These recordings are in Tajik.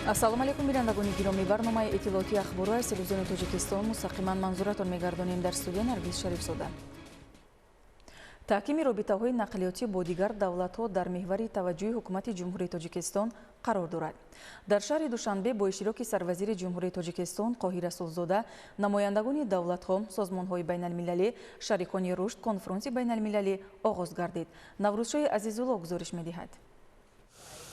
ассалому алайкум бинандагони гиромӣ, барномаи иттилоотии ахборҳои телевизиони тоҷикистон мустақиман манзуратон мегардонем. Дар студия Наргиз Шарифзода. таҳкими робитаҳои нақлиётӣ бо дигар давлатҳо дар меҳвари таваҷҷӯҳи ҳукумати ҷумҳурии Тоҷикистон қарор дорад. Дар шаҳри Душанбе бо иштироки сарвазири ҷумҳурии Тоҷикистон Қоҳир Расулзода, намояндагони давлатҳо, созмонҳои байналмилалӣ, шарикони рушд конфронси байналмилалӣ оғоз гардид. Наврӯзшоҳи Азизулло гузориш медиҳад.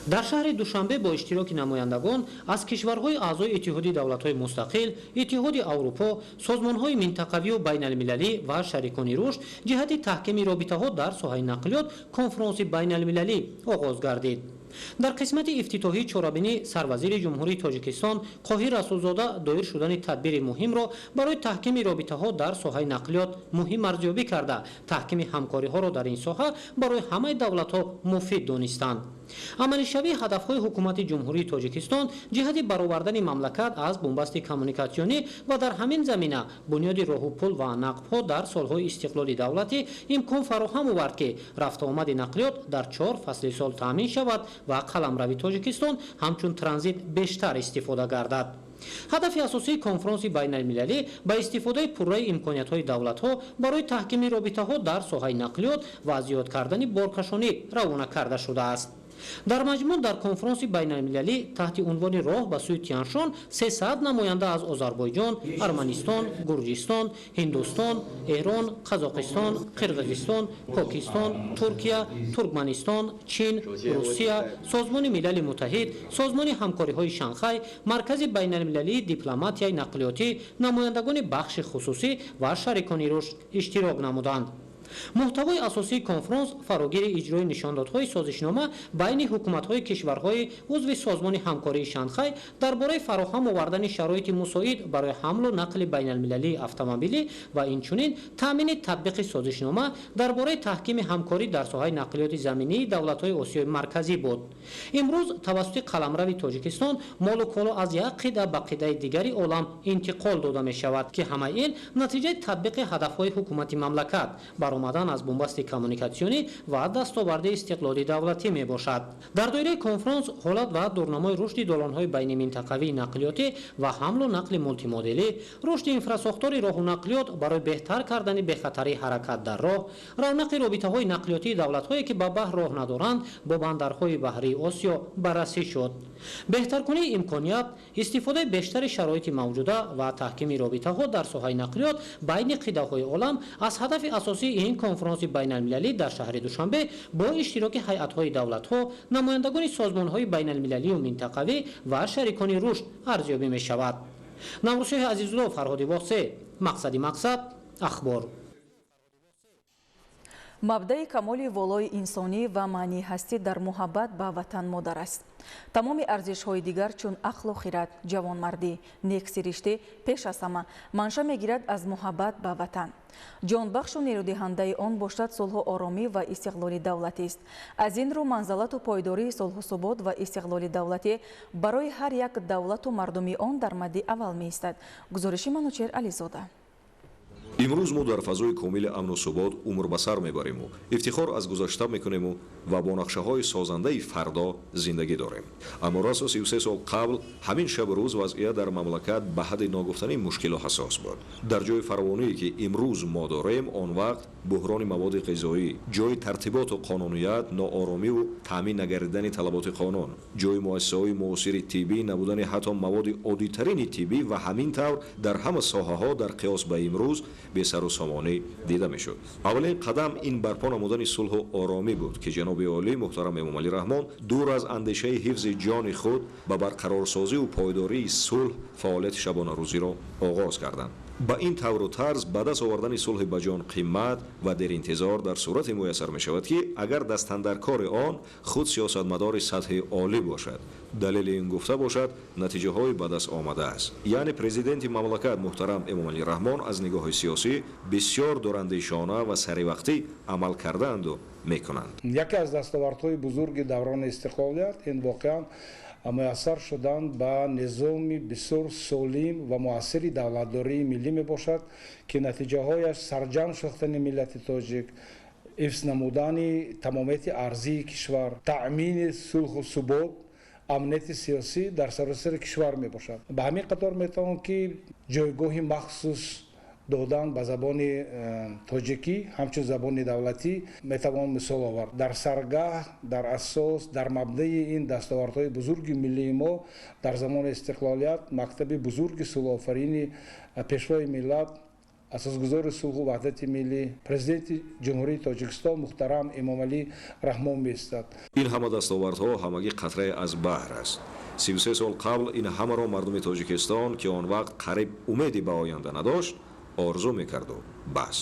дар шаҳри Душанбе бо иштироки намояндагон аз кишварҳои аъзои иттиҳоди давлатҳои мустақил, иттиҳоди Аврупо, созмонҳои минтақавию байналмилалӣ ва шарикони рушд ҷиҳати таҳкими робитаҳо дар соҳаи нақлиёт конфронси байналмилалӣ оғоз гардид. дар қисмати ифтитоҳии чорабинӣ сарвазири ҷумҳурии Тоҷикистон Қоҳир Расулзода доир шудани тадбири муҳимро барои таҳкими робитаҳо дар соҳаи нақлиёт муҳим арзёбӣ карда, таҳкими ҳамкориҳоро дар ин соҳа барои ҳамаи давлатҳо муфид донистанд. амалишавии ҳадафҳои ҳукумати ҷумҳурии Тоҷикистон ҷиҳати баровардани мамлакат аз бомбасти коммуникатсионӣ ва дар ҳамин замина бунёди роҳу пул ва нақбҳо дар солҳои истиқлоли давлатӣ имкон фароҳам овард, ки рафтуомади нақлиёт дар 4 фасли сол таъмин шавад ва қаламрави Тоҷикистон ҳамчун транзит бештар истифода гардад. ҳадафи асосии конфронси байналмилалӣ ба истифодаи пурраи имкониятҳои давлатҳо барои таҳкими робитаҳо дар соҳаи нақлиёт ва зиёд кардани боркашонӣ равона карда шудааст. дар маҷмӯъ дар конфронси байналмилалӣ таҳти унвони роҳ ба сӯи Тяншон 300 намоянда аз Озарбойҷон, Арманистон, Гурҷистон, Ҳиндустон, Эрон, Қазоқистон, Қирғизистон, Покистон, Туркия, Туркманистон, Чин, Русия, Созмони Милали Муттаҳид, Созмони ҳамкориҳои Шанхай, Маркази байналмилалии дипломатияи нақлиётӣ, намояндагони бахши хусусӣ ва шарикони рушд иштирок намуданд. муҳтавои асосии конфронс фарогири иҷрои нишондодҳои созишнома байни ҳукуматҳои кишварҳои узви созмони ҳамкории Шанхай дар бораи фароҳам овардани шароити мусоид барои ҳамлу нақли байналмилалии автомобилӣ ва инчунин таъмини татбиқи созишнома дар бораи таҳкими ҳамкорӣ дар соҳаи нақлиёти заминии давлатҳои Осиёи марказӣ буд. имрӯз тавассути қаламрави Тоҷикистон молу коло аз як қида ба қидаи дигари олам интиқол дода мешавад, ки ҳамаи ин натиҷаи татбиқи ҳадафҳои ҳукумати мамлакат баромадан аз бомбасти коммуникатсионӣ ва дастоварди истиқлоли давлатӣ мебошад. дар доираи конфронс ҳолат ва дурнамои рушди долонҳои байни минтақавии нақлиётӣ ва ҳамлу нақли мултимоделӣ, рушди инфрасохтори роҳу нақлиёт барои беҳтар кардани бехатарии ҳаракат дар роҳ, равнақи робитаҳои нақлиётии давлатҳое ки ба баҳр роҳ надоранд бо бандарҳои баҳрии Осиё баррасӣ шуд. беҳтаркунии имконият, истифодаи бештари шароити мавҷуда ва таҳкими робитаҳо дар соҳаи нақлиёт байни қидаҳои олам аз ҳадафи асосии ин конфронси байналмилалӣ дар шаҳри Душанбе бо иштироки ҳайатҳои давлатҳо, намояндагони созмонҳои байналмилалию минтақавӣ ва шарикони рушд арзёбӣ мешавад. Наврӯзшоҳи Азизулло, Фарҳоди Воқсе, мақсади мақсад ахбор. мабдаи камоли волои инсонӣ ва маънии ҳастӣ дар муҳаббат ба ватан модар аст. тамоми арзишҳои дигар чун ақлу хират, ҷавонмардӣ, нексириштӣ пеш аз ҳама манша мегирад аз муҳаббат ба ватан. ҷонбахшу нерӯдиҳандаи он бошад сулҳу оромӣ ва истиқлоли давлатист. аз ин рӯ манзалату пойдории сулҳусубот ва истиқлоли давлатӣ барои ҳар як давлату мардуми он дар мадди аввал меистад. гузориши Манучер Ализода. имрӯз мо дар фазои комили амну субот умр ба сар мебариму ифтихор аз гузашта мекунему ва бо нақшаҳои созандаи фардо зиндагӣ дорем. аммо расо 33 сол қабл ҳамин шабу рӯз вазъият дар мамлакат ба ҳадди ногуфтанӣ мушкилу ҳассос буд. дар ҷои фаровоние ки имрӯз мо дорем, он вақт буҳрони маводи ғизоӣ, ҷои тартиботу қонуният, нооромиву таъмин нагардидани талаботи қонун, ҷои муассисаҳои муосири тиббӣ, набудани ҳатто маводи оддитарини тиббӣ ва ҳамин тавр дар ҳама соҳаҳо дар қиёс ба имрӯз бесару сомонӣ дида мешуд. аввалин қадам ин барпо намудани сулҳу оромӣ буд ки ҷаноби олӣ муҳтарам Эмомалӣ Раҳмон дур аз андешаи ҳифзи ҷони худ ба барқарорсозиву пойдории сулҳ фаъолияти шабонарӯзиро оғоз карданд. ба ин тавру тарз ба даст овардани сулҳи ба ҷон қиммат ва деринтизор дар сурате муяссар мешавад ки агар дастандаркори он худ сиёсатмадори сатҳи олӣ бошад. далели ин гуфта бошад натиҷаҳои ба даст омадааст. яъне президенти мамлакат муҳтарам Эмомалӣ Раҳмон аз нигоҳи сиёсӣ бисёр дурандешона ва саривақтӣ амал кардаанду мекунанд. яке аз дастовардҳои бузурги даврони истиқлолият ин воқеан муяссар шудан ба низоми бисёр солим ва муассири давлатдории миллӣ мебошад ки натиҷаҳояш сарҷамъ сохтани миллати тоҷик, ҳифз намудани тамомияти арзии кишвар, таъмини сулҳу субот, амнияти сиёсӣ дар саросари кишвар мебошад. ба ҳамин қатор метавон ки ҷойгоҳи махсус додан ба забони тоҷикӣ ҳамчун забони давлатӣ метавон мисол овард. Дар саргаҳ, дар асос, дар мабдаи ин дастовардҳои бузурги миллии мо дар замони истиқлолият мактаби бузурги сулҳофарини пешвои миллат, асосгузори сулҳу ваҳдати миллӣ, президенти ҷумҳурии Тоҷикистон муҳтарам Эмомалӣ Раҳмон меистад. ин ҳама дастовардҳо ҳамагӣ қатрае аз баҳр аст. 33 сол қабл ин ҳамаро мардуми Тоҷикистон ки он вақт қариб умеди ба оянда надошт орзу мекарду бас.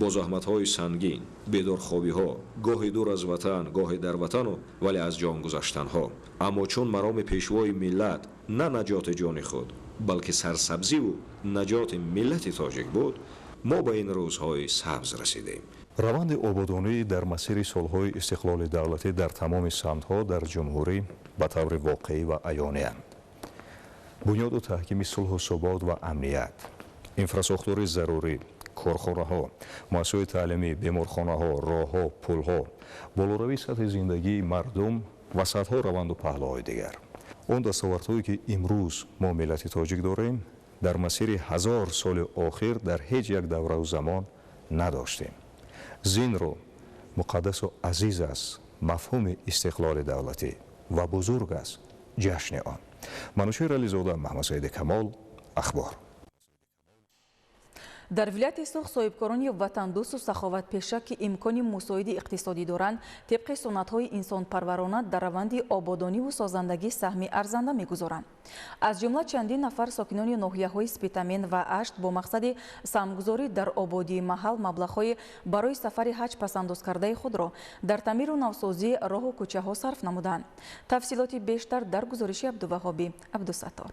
бо заҳматҳои сангин, бедорхобиҳо, гоҳи дур аз ватан, гоҳи дар ватану вале аз ҷон гузаштанҳо. аммо чун мароми пешвои миллат на наҷоти ҷони худ балки сарсабзиву наҷоти миллати тоҷик буд, мо ба ин рӯзҳои сабз расидем. раванди ободонӣ дар масири солҳои истиқлоли давлатӣ дар тамоми самтҳо дар ҷумҳурӣ ба таври воқеӣ ва аёниянд. бунёду таҳкими сулҳу собот ва амният, инфрасохтури зарурӣ, корхонаҳо, муассисаҳои таълимӣ, беморхонаҳо, роҳҳо, пулҳо, болоравии сатҳи зиндагии мардум ва садҳо раванду паҳлуҳои дигар. он дастовардҳое ки имрӯз мо миллати тоҷик дорем дар масири 1000 соли охир дар ҳеҷ як даврау замон надоштем. зинро муқаддасу азиз аст мафҳуми истиқлоли давлатӣ ва бузург аст ҷашни он. манушер ализода, маҳмадсаиди камол, ахбор. дар вилояти сух соҳибкорони ватандӯсту саховатпеша ки имкони мусоиди иқтисодӣ доранд, тибқи суннатҳои инсонпарварона дар раванди ободониву созандагӣ саҳми арзанда мегузоранд. аз ҷумла чандин нафар сокинони ноҳияҳои Спитамен ва Ашт бо мақсади самгузорӣ дар ободии маҳал маблағҳои барои сафари ҳаҷ пасандозкардаи худро дар таъмиру навсозии роҳу кӯчаҳо сарф намуданд. тафсилоти бештар дар гузориши Абдуваҳобӣ Абдусаттор.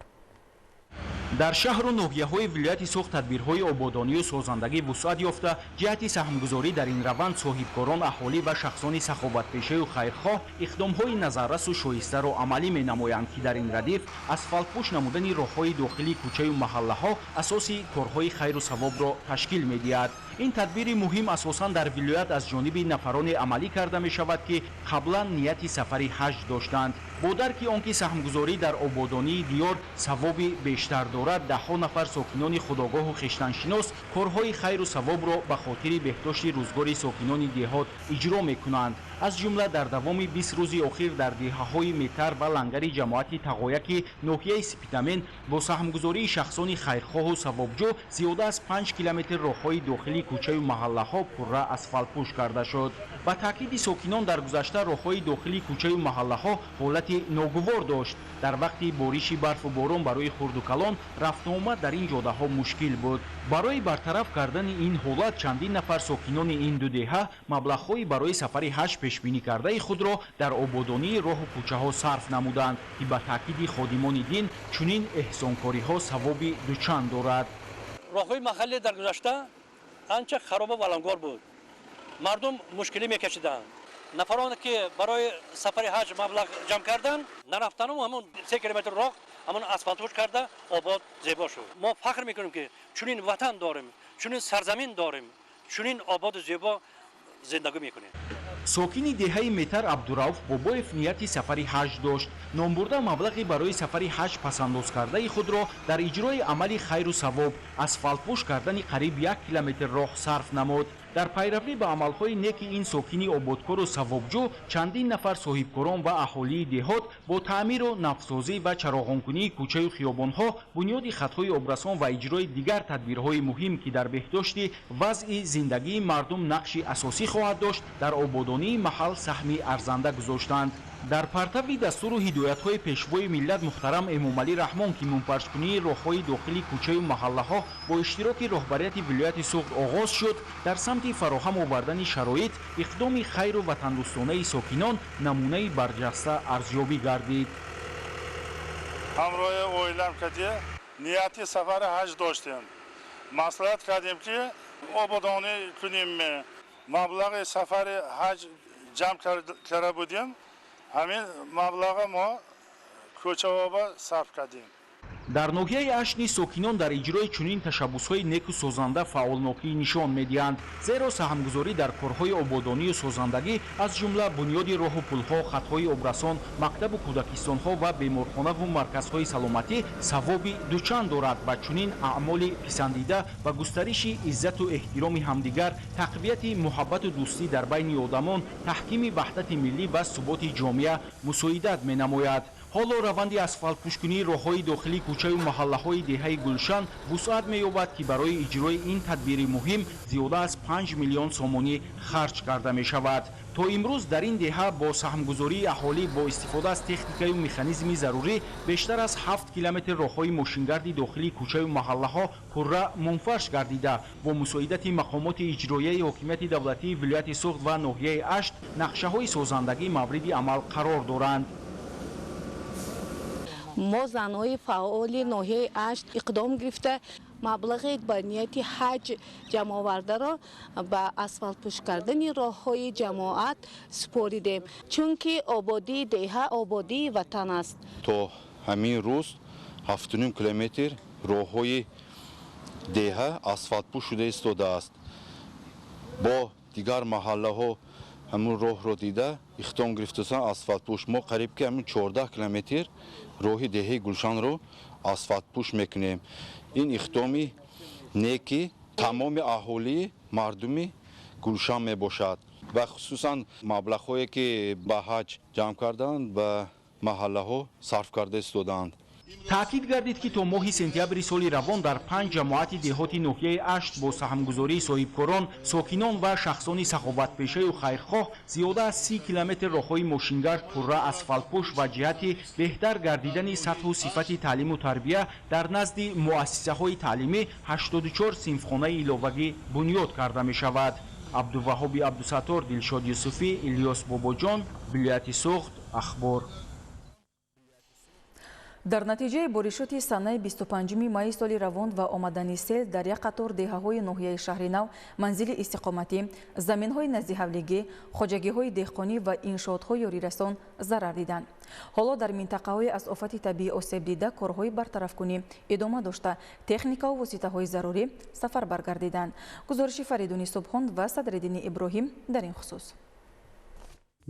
дар шаҳру ноҳияҳои вилояти сух тадбирҳои ободонию созандагӣ вусъат ёфта ҷиҳати саҳмгузорӣ дар ин раванд соҳибкорон, аҳолӣ ва шахсони саховатпешаю хайрхоҳ иқдомҳои назаррасу шоистаро амалӣ менамоянд ки дар ин радиф асфалтпӯш намудани роҳҳои дохилии кӯчаю маҳаллаҳо асоси корҳои хайру савобро ташкил медиҳад. ин тадбири муҳим асосан дар вилоят аз ҷониби нафароне амалӣ карда мешавад ки қаблан нияти сафари ҳаҷ доштанд. бо дарки он ки саҳмгузорӣ дар ободонии диёр савоби бештар дорад, даҳҳо нафар сокинони худогоҳу хештаншинос корҳои хайру савобро ба хотири беҳдошти рӯзгори сокинони деҳот иҷро мекунанд. аз ҷумла дар давоми 20 рӯзи охир дар деҳаҳои Метар ва Лангари ҷамоати Тағояки ноҳияи Сипитамен бо саҳмгузории шахсони хайрхоҳу савобҷӯ зиёда аз 5 километр роҳҳои дохилии кӯчаю маҳаллаҳо пурра асфалтпӯш карда шуд. ба таъкиди сокинон дар гузашта роҳҳои дохилии кӯчаю маҳаллаҳо ҳолати ногувор дошт. дар вақти бориши барфу борон барои хурду калон рафтуомад дар ин ҷодаҳо мушкил буд. барои бартараф кардани ин ҳолат чандин нафар сокинони ин ду деҳа маблағҳои барои сафари ҳаҷ пешбинӣ кардаи худро дар ободонии роҳу кӯчаҳо сарф намуданд ки ба таъкиди ходимони дин чунин эҳсонкориҳо савоби дучанд дорад. роҳҳои маҳаллӣ дар гузашта анча харобу валангор буд. мардум мушкилӣ мекашиданд. нафароне ки барои сафари ҳаҷ маблағ ҷамъ карданд, нарафтану ҳамон 3 километр роҳ ҳамон асфалтпӯш карда обод зебо шуд. мо фахр мекунем ки чунин ватан дорем, чунин сарзамин дорем, чунин ободу зебо зиндагӣ мекунем. сокини деҳаи Метар Абдурауф Бобоев нияти сафари ҳаҷ дошт. номбурда маблағи барои сафари ҳаҷ пасандозкардаи худро дар иҷрои амали хайру савоб асфалтпӯш кардани қариб 1 километр роҳ сарф намуд. дар пайравӣ ба амалҳои неки ин сокини ободкору савобҷӯ чандин нафар соҳибкорон ва аҳолии деҳот бо таъмиру навсозӣ ва чароғонкунии кӯчаю хиёбонҳо, бунёди хатҳои обрасон ва иҷрои дигар тадбирҳои муҳим ки дар беҳдошти вазъи зиндагии мардум нақши асосӣ хоҳад дошт, дар ободонии маҳал саҳми арзанда гузоштанд. дар партави дастуру ҳидоятҳои пешвои миллат муҳтарам Эмомалӣ Раҳмон ки мунпаршкунии роҳҳои дохилии кӯчаю маҳаллаҳо бо иштироки роҳбарияти вилояти Суғд оғоз шуд, дар самти фароҳам овардани шароит иқдоми хайру ватандӯстонаи сокинон намунаи барҷаста арзёбӣ гардид. ҳамроҳи оилам кадӣ нияти сафари ҳаҷ доштем. маслиҳат кардем ки ободонӣ кунем, маблағи сафари ҳаҷ ҷамъ карда будем. ҳамин маблаға мо кӯчаоба сарф кардем. дар ноҳияи ашни сокинон дар иҷрои чунин ташаббусҳои неку созанда фаъолнокӣ нишон медиҳанд, зеро саҳмгузорӣ дар корҳои ободонию созандагӣ аз ҷумла бунёди роҳу пулҳо, хатҳои обрасон, мактабу кӯдакистонҳо ва беморхонаву марказҳои саломатӣ савоби дучанд дорад ба чунин аъмоли писандида ва густариши иззату эҳтироми ҳамдигар, тақвияти муҳаббату дӯстӣ дар байни одамон, таҳкими ваҳдати миллӣ ва суботи ҷомеа мусоидат менамояд. ҳоло раванди асфалтпӯшкунии роҳҳои дохилии кӯчаю маҳаллаҳои деҳаи Гулшан вусъат меёбад, ки барои иҷрои ин тадбири муҳим зиёда аз 5 миллион сомонӣ харҷ карда мешавад. то имрӯз дар ин деҳа бо саҳмгузории аҳолӣ бо истифода аз техникаю механизми зарурӣ бештар аз 7 километр роҳҳои мошингарди дохилии кӯчаю маҳаллаҳо пурра мунфарш гардида, бо мусоидати мақомоти иҷроияи ҳокимияти давлатии вилояти Суғд ва ноҳияи Ашт нақшаҳои созандагӣ мавриди амал қарор доранд. мо занҳои фаъоли ноҳияи Ашт иқдом гирифта маблағи ба нияти ҳаҷ ҷамъовардаро ба асфалтпӯш кардани роҳҳои ҷамоат супоридем, чунки ободии деҳа ободии ватан аст. то ҳамин рӯз 7 километр роҳҳои деҳа асфалтпӯш шуда истодааст. бо дигар маҳаллаҳо ҳамун роҳро дида иқтидом гирифтасан асфалтпӯш. мо қариб ки ҳамин 14 километр роҳи деҳаи Гулшанро асфалтпӯш мекунем. ин иқтидоми неки тамоми аҳолии мардуми Гулшан мебошад ва хусусан маблағҳое ки ба ҳаҷ ҷамъ карданд ба маҳаллаҳо сарф карда истодаанд. таъкид гардид, ки то моҳи сентябри соли равон дар 5 ҷамоати деҳоти ноҳияи Ашт бо саҳмгузории соҳибкорон, сокинон ва шахсони саховатпешаю хайрхоҳ зиёда аз 30 километр роҳҳои мошингард пурра асфалтпӯш ва ҷиҳати беҳтар гардидани сатҳу сифати таълиму тарбия дар назди муассисаҳои таълимӣ 84 синфхонаи иловагӣ бунёд карда мешавад. абдуваҳоби абдусаттор, Дилшод Юсуфӣ, Илёс Бобоҷон, вилояти Суғд, ахбор. дар натиҷаи боришоти санаи 25 майи соли равон ва омадани сел дар як қатор деҳаҳои ноҳияи шаҳри нав, манзили истиқоматӣ, заминҳои назди ҳавлигӣ, хоҷагиҳои деҳқонӣ ва иншоотҳои ёрирасон зарар диданд. ҳоло дар минтақаҳои аз офати табиӣ осеб дида корҳои бартарафкунӣ идома дошта, техникаву воситаҳои зарурӣ сафарбар гардиданд. гузориши Фаридуни Субҳон ва Садриддини Иброҳим дар ин хусус.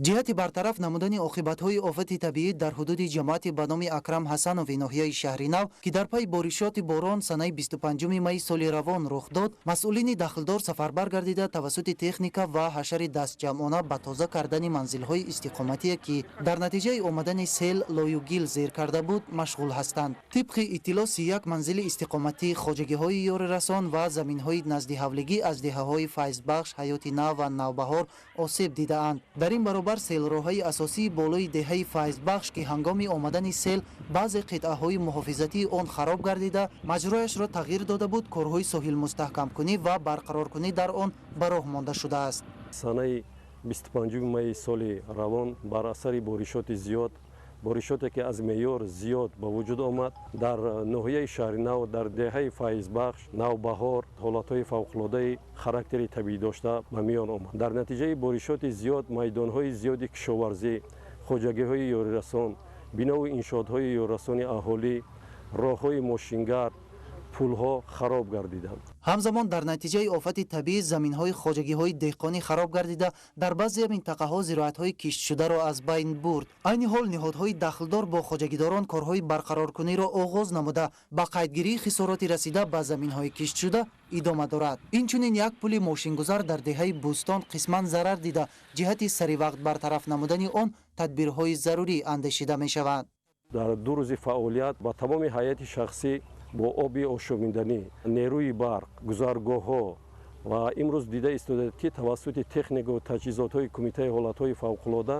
ҷиҳати бартараф намудани оқибатҳои офати табиӣ дар ҳудуди ҷамоати ба номи Акрам Ҳасанови ноҳияи шаҳри нав, ки дар пай боришоти борон санаи 25 майи соли равон рух дод, масъулини дахлдор сафарбар гардида тавассути техника ва ҳашари дастҷамъона ба тоза кардани манзилҳои истиқоматие, ки дар натиҷаи омадани сел лою гил зер карда буд, машғул ҳастанд. тибқи иттилоъ 31 манзили истиқоматӣ, хоҷагиҳои ёрирасон ва заминҳои наздиҳавлигӣ аз деҳаҳои Файзбахш, Ҳаёти Нав ва Навбаҳор осеб дидаанд. дар ин баробар селроҳҳои асосии болои деҳаи Файзбахш, ки ҳангоми омадани сел баъзе қитъаҳои муҳофизатии он хароб гардида, маҷрояшро тағйир дода буд, корҳои соҳилмустаҳкамкунӣ ва барқароркунӣ дар он ба роҳ монда шудааст. санаи 25 майи соли равон бар асари боришоти зиёд, боришоте ки аз меъёр зиёд ба вуҷуд омад, дар ноҳияи шаҳри нав, дар деҳаи Файзбахш, Навбаҳор ҳолатҳои фавқулодаи характери табиӣ дошта ба миён омад. дар натиҷаи боришоти зиёд майдонҳои зиёди кишоварзӣ, хоҷагиҳои ёрирасон, бинову иншоотҳои ёрирасони аҳолӣ, роҳҳои мошингар, пулҳо хароб гардиданд. ҳамзамон дар натиҷаи офати табиӣ заминҳои хоҷагиҳои деҳқонӣ хароб гардида, дар баъзе минтақаҳо зироатҳои киштшударо аз байн бурд. айни ҳол ниҳодҳои дахлдор бо хоҷагидорон корҳои барқароркуниро оғоз намуда, ба қайдгирии хисороти расида ба заминҳои киштшуда идома дорад. инчунин як пули мошингузар дар деҳаи Бӯстон қисман зарар дида, ҷиҳати саривақт бартараф намудани он тадбирҳои зарурӣ андешида мешаванд. дар 2 рӯзи фаъолият ба тамоми ҳайати шахсӣ бо оби ошомиданӣ, нерӯи барқ, гузаргоҳҳо ва имрӯз дида истода, ки тавассути технику таҷҳизотҳои кумитаи ҳолатҳои фавқулода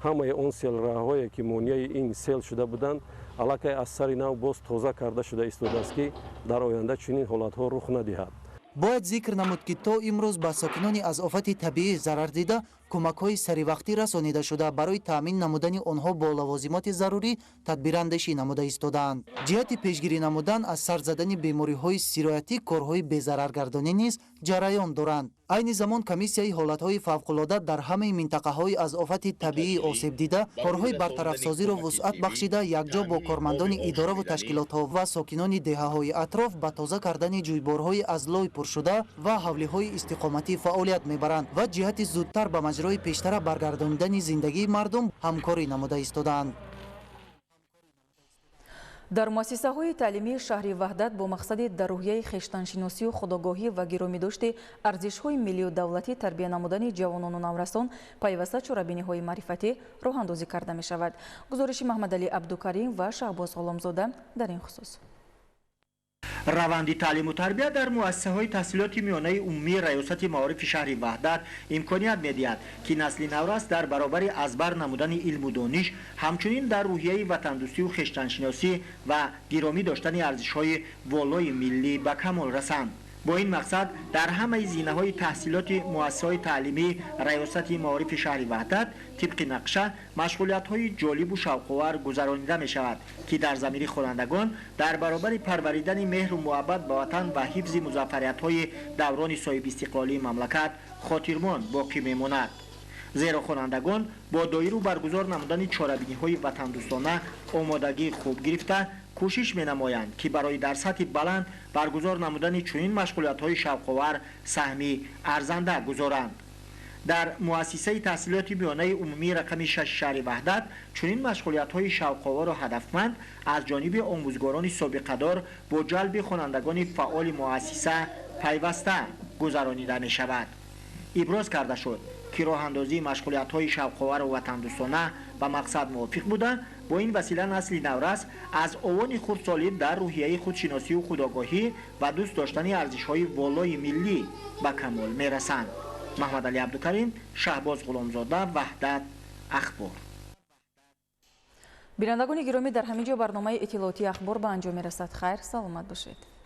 ҳамаи он селраҳҳое ки монеаи ин сел шуда буданд, аллакай аз сари нав боз тоза карда шуда истодааст, ки дар оянда чунин ҳолатҳо рух надиҳад. бояд зикр намуд, ки то имрӯз ба сокинони аз офати табиӣ зарар дида кӯмакҳои саривақтӣ расонида шуда, барои таъмин намудани онҳо бо лавозимоти зарурӣ тадбирандешӣ намуда истодаанд. ҷиҳати пешгирӣ намудан аз сар задани бемориҳои сироятӣ корҳои безараргардонӣ низ ҷараён доранд. айни замон комиссияи ҳолатҳои фавқулода дар ҳамаи минтақаҳои аз офати табиӣ осебдида корҳои бартарафсозиро вусъат бахшида якҷо бо кормандони иdoravу ташкилотҳо ва сокинони деҳаҳои атроф ба тоза кардани ҷӯйборҳои аз лой пуршуда ва ҳавлиҳои истиқоматӣ фаъолият мебаранд ва ҷиҳати зудтар ба маҷрои пештара баргардонидани зиндагии мардум ҳамкорӣ намуда истодаанд. дар муассисаҳои таълимии шаҳри ваҳдат бо мақсади дар рӯҳияи хештаншиносию худогоҳӣ ва гиромидошти арзишҳои миллию давлатӣ тарбия намудани ҷавонону наврасон пайваста чорабиниҳои маърифатӣ роҳандозӣ карда мешавад. гузориши маҳмадалӣ абдукарим ва шаҳбоз ғуломзода дар ин хусус. раванди таълиму тарбия дар муассисаҳои таҳсилоти миёнаи умумии раёсати маорифи шаҳри ваҳдат имконият медиҳад ки насли наврас дар баробари азбар намудани илму дониш ҳамчунин дар рӯҳияи ватандӯстию хештаншиносӣ ва гиромӣ доштани арзишҳои волои миллӣ ба камол расанд. бо ин мақсад дар ҳамаи зинаҳои таҳсилоти муассисаҳои таълимии раёсати маорифи шаҳри ваҳдат тибқи нақша машғулиятҳои ҷолибу шавқовар гузаронида мешавад ки дар замири хонандагон дар баробари парваридани меҳру муҳаббат ба ватан ва ҳифзи музаффариятҳои даврони соҳибистиқлолии мамлакат хотирмон боқӣ мемонад. зеро хонандагон бо доиру баргузор намудани чорабиниҳои ватандӯстона омодагии хуб гирифта кӯшиш менамоянд ки барои дар сатҳи баланд баргузор намудани чунин машғулиятҳои шавқовар саҳми арзанда гузоранд. дар муассисаи таҳсилоти миёнаи умумии рақами 6 шаҳри ваҳдат чунин машғулиятҳои шавқовару ҳадафманд аз ҷониби омӯзгорони собиқадор бо ҷалби хонандагони фаъоли муассиса пайваста гузаронида мешавад. иброз карда шуд ки роҳандозии машғулиятҳои шавқовару ватандӯстона ба мақсад мувофиқ буда бо ин васила насли наврас аз овони хурдсолӣ дар рӯҳияи худшиносию худогоҳӣ ва дӯст доштани арзишҳои волои миллӣ ба камол мерасанд. маҳмадалӣ абдукарим, шаҳбоз ғуломзода, ваҳдат ахбор. бинандагони гиромӣ, дар ҳамин ҷо барномаи иттилоотии ахбор ба анҷом мерасад. хайр, саломат бошед.